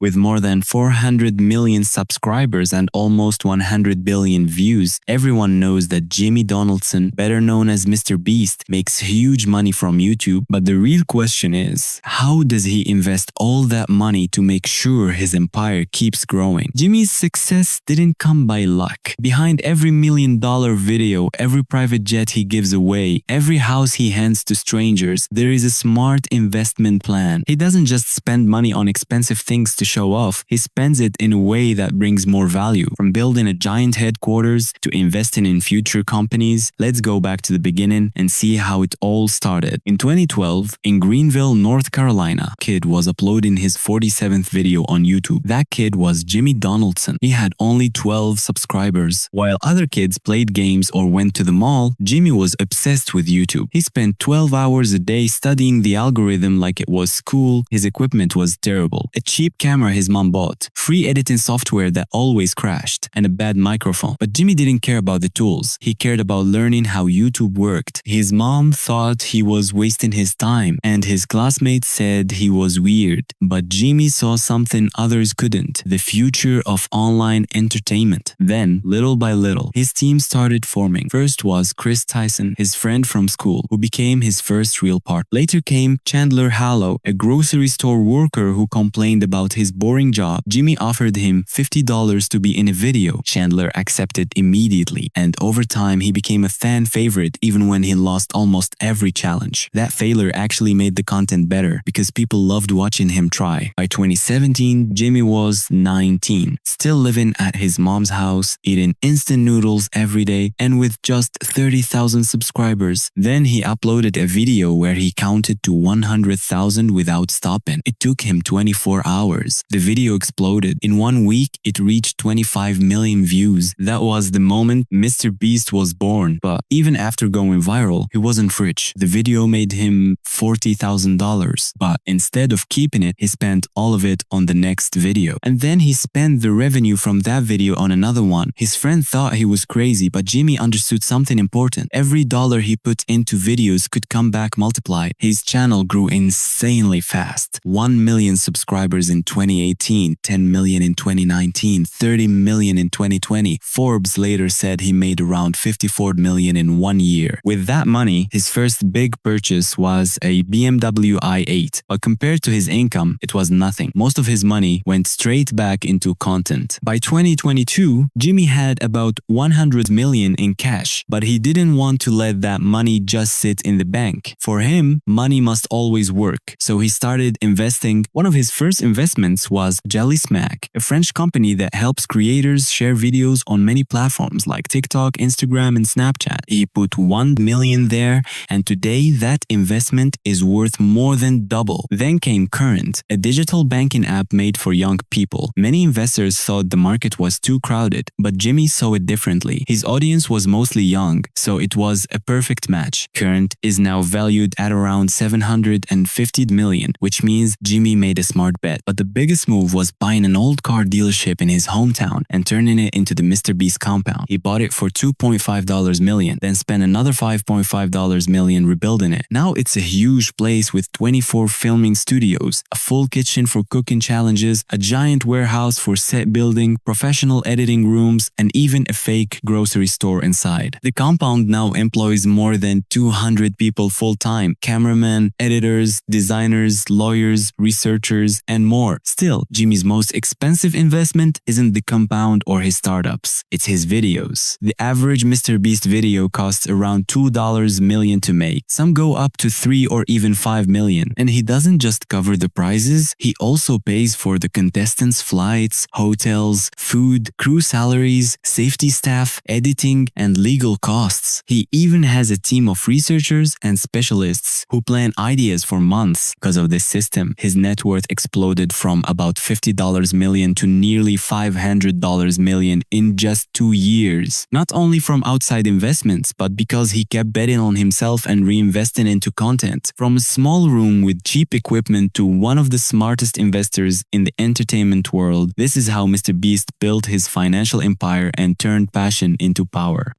With more than 400 million subscribers and almost 100 billion views, everyone knows that Jimmy Donaldson, better known as MrBeast, makes huge money from YouTube. But the real question is, how does he invest all that money to make sure his empire keeps growing? Jimmy's success didn't come by luck. Behind every $1 million video, every private jet he gives away, every house he hands to strangers, there is a smart investment plan. He doesn't just spend money on expensive things to show off, he spends it in a way that brings more value. From building a giant headquarters to investing in future companies, let's go back to the beginning and see how it all started. In 2012, in Greenville, North Carolina, a kid was uploading his 47th video on YouTube. That kid was Jimmy Donaldson. He had only 12 subscribers. While other kids played games or went to the mall, Jimmy was obsessed with YouTube. He spent 12 hours a day studying the algorithm like it was school. His equipment was terrible. A cheap camera his mom bought, free editing software that always crashed, and a bad microphone. But Jimmy didn't care about the tools. He cared about learning how YouTube worked. His mom thought he was wasting his time, and his classmates said he was weird. But Jimmy saw something others couldn't: the future of online entertainment. Then, little by little, his team started forming. First was Chris Tyson, his friend from school, who became his first real partner. Later came Chandler Hallow, a grocery store worker who complained about his boring job. Jimmy offered him $50 to be in a video. Chandler accepted immediately, and over time he became a fan favorite even when he lost almost every challenge. That failure actually made the content better because people loved watching him try. By 2017, Jimmy was 19, still living at his mom's house, eating instant noodles every day, and with just 30,000 subscribers. Then he uploaded a video where he counted to 100,000 without stopping. It took him 24 hours. The video exploded. In 1 week, it reached 25 million views. That was the moment MrBeast was born. But even after going viral, he wasn't rich. The video made him $40,000. But instead of keeping it, he spent all of it on the next video. And then he spent the revenue from that video on another one. His friend thought he was crazy, but Jimmy understood something important. Every dollar he put into videos could come back multiplied. His channel grew insanely fast. 1 million subscribers in 2018, 10 million in 2019, 30 million in 2020. Forbes later said he made around 54 million in 1 year. With that money, his first big purchase was a BMW i8, but compared to his income, it was nothing. Most of his money went straight back into content. By 2022, Jimmy had about 100 million in cash, but he didn't want to let that money just sit in the bank. For him, money must always work, so he started investing. One of his first investments was JellySmack, a French company that helps creators share videos on many platforms like TikTok, Instagram, and Snapchat. He put 1 million there, and today that investment is worth more than double. Then came Current, a digital banking app made for young people. Many investors thought the market was too crowded, but Jimmy saw it differently. His audience was mostly young, so it was a perfect match. Current is now valued at around 750 million, which means Jimmy made a smart bet. But the biggest move was buying an old car dealership in his hometown and turning it into the MrBeast Compound. He bought it for $2.5 million, then spent another $5.5 million rebuilding it. Now it's a huge place with 24 filming studios, a full kitchen for cooking challenges, a giant warehouse for set building, professional editing rooms, and even a fake grocery store inside. The compound now employs more than 200 people full-time: cameramen, editors, designers, lawyers, researchers, and more. Still, Jimmy's most expensive investment isn't the compound or his startups. It's his videos. The average MrBeast video costs around $2 million to make. Some go up to 3 or even 5 million. And he doesn't just cover the prizes, he also pays for the contestants' flights, hotels, food, crew salaries, safety staff, editing, and legal costs. He even has a team of researchers and specialists who plan ideas for months. Because of this system, his net worth exploded from about $50 million to nearly $500 million in just 2 years. Not only from outside investments, but because he kept betting on himself and reinvesting into content. From a small room with cheap equipment to one of the smartest investors in the entertainment world, this is how MrBeast built his financial empire and turned passion into power.